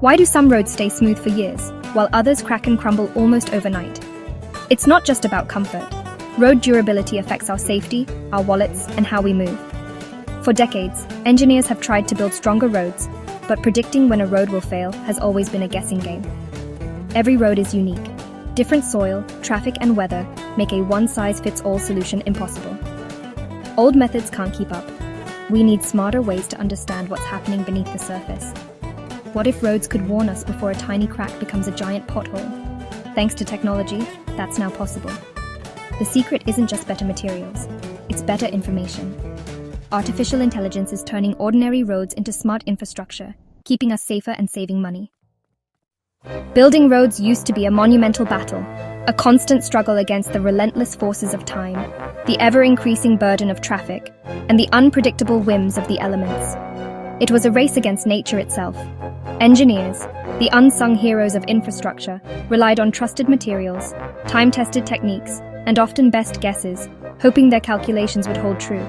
Why do some roads stay smooth for years, while others crack and crumble almost overnight? It's not just about comfort. Road durability affects our safety, our wallets, and how we move. For decades, engineers have tried to build stronger roads, but predicting when a road will fail has always been a guessing game. Every road is unique. Different soil, traffic, and weather make a one-size-fits-all solution impossible. Old methods can't keep up. We need smarter ways to understand what's happening beneath the surface. What if roads could warn us before a tiny crack becomes a giant pothole? Thanks to technology, that's now possible. The secret isn't just better materials, it's better information. Artificial intelligence is turning ordinary roads into smart infrastructure, keeping us safer and saving money. Building roads used to be a monumental battle, a constant struggle against the relentless forces of time, the ever-increasing burden of traffic, and the unpredictable whims of the elements. It was a race against nature itself. Engineers, the unsung heroes of infrastructure, relied on trusted materials, time-tested techniques, and often best guesses, hoping their calculations would hold true.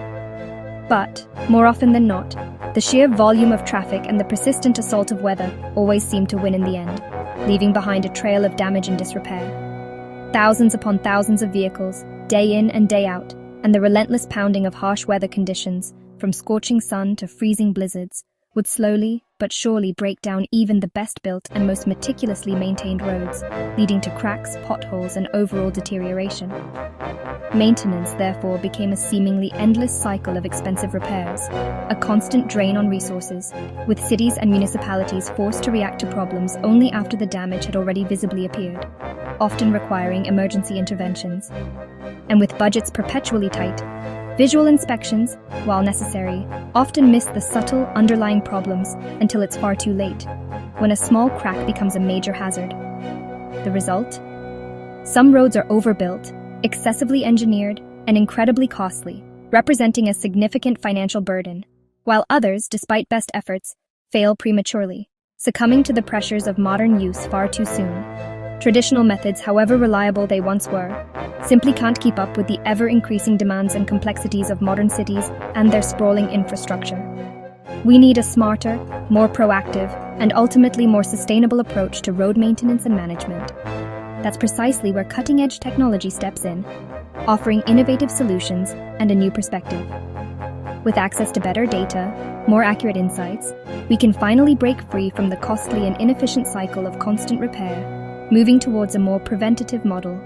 But, more often than not, the sheer volume of traffic and the persistent assault of weather always seemed to win in the end, leaving behind a trail of damage and disrepair. Thousands upon thousands of vehicles, day in and day out, and the relentless pounding of harsh weather conditions, from scorching sun to freezing blizzards, would slowly but surely break down even the best-built and most meticulously maintained roads, leading to cracks, potholes, and overall deterioration. Maintenance, therefore, became a seemingly endless cycle of expensive repairs, a constant drain on resources, with cities and municipalities forced to react to problems only after the damage had already visibly appeared, often requiring emergency interventions. And with budgets perpetually tight, visual inspections, while necessary, often miss the subtle underlying problems until it's far too late, when a small crack becomes a major hazard. The result? Some roads are overbuilt, excessively engineered, and incredibly costly, representing a significant financial burden, while others, despite best efforts, fail prematurely, succumbing to the pressures of modern use far too soon. Traditional methods, however reliable they once were, simply can't keep up with the ever-increasing demands and complexities of modern cities and their sprawling infrastructure. We need a smarter, more proactive, and ultimately more sustainable approach to road maintenance and management. That's precisely where cutting-edge technology steps in, offering innovative solutions and a new perspective. With access to better data, more accurate insights, we can finally break free from the costly and inefficient cycle of constant repair, moving towards a more preventative model.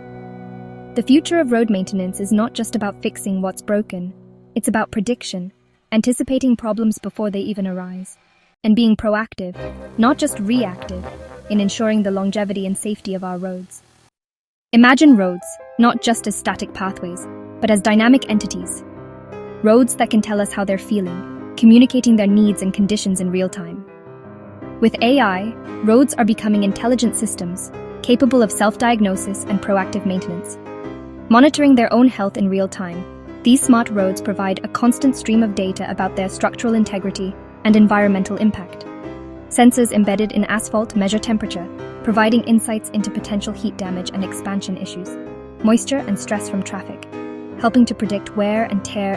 The future of road maintenance is not just about fixing what's broken, it's about prediction, anticipating problems before they even arise, and being proactive, not just reactive, in ensuring the longevity and safety of our roads. Imagine roads, not just as static pathways, but as dynamic entities. Roads that can tell us how they're feeling, communicating their needs and conditions in real time. With AI, roads are becoming intelligent systems, capable of self-diagnosis and proactive maintenance. Monitoring their own health in real time, these smart roads provide a constant stream of data about their structural integrity and environmental impact. Sensors embedded in asphalt measure temperature, providing insights into potential heat damage and expansion issues, moisture and stress from traffic, helping to predict wear and tear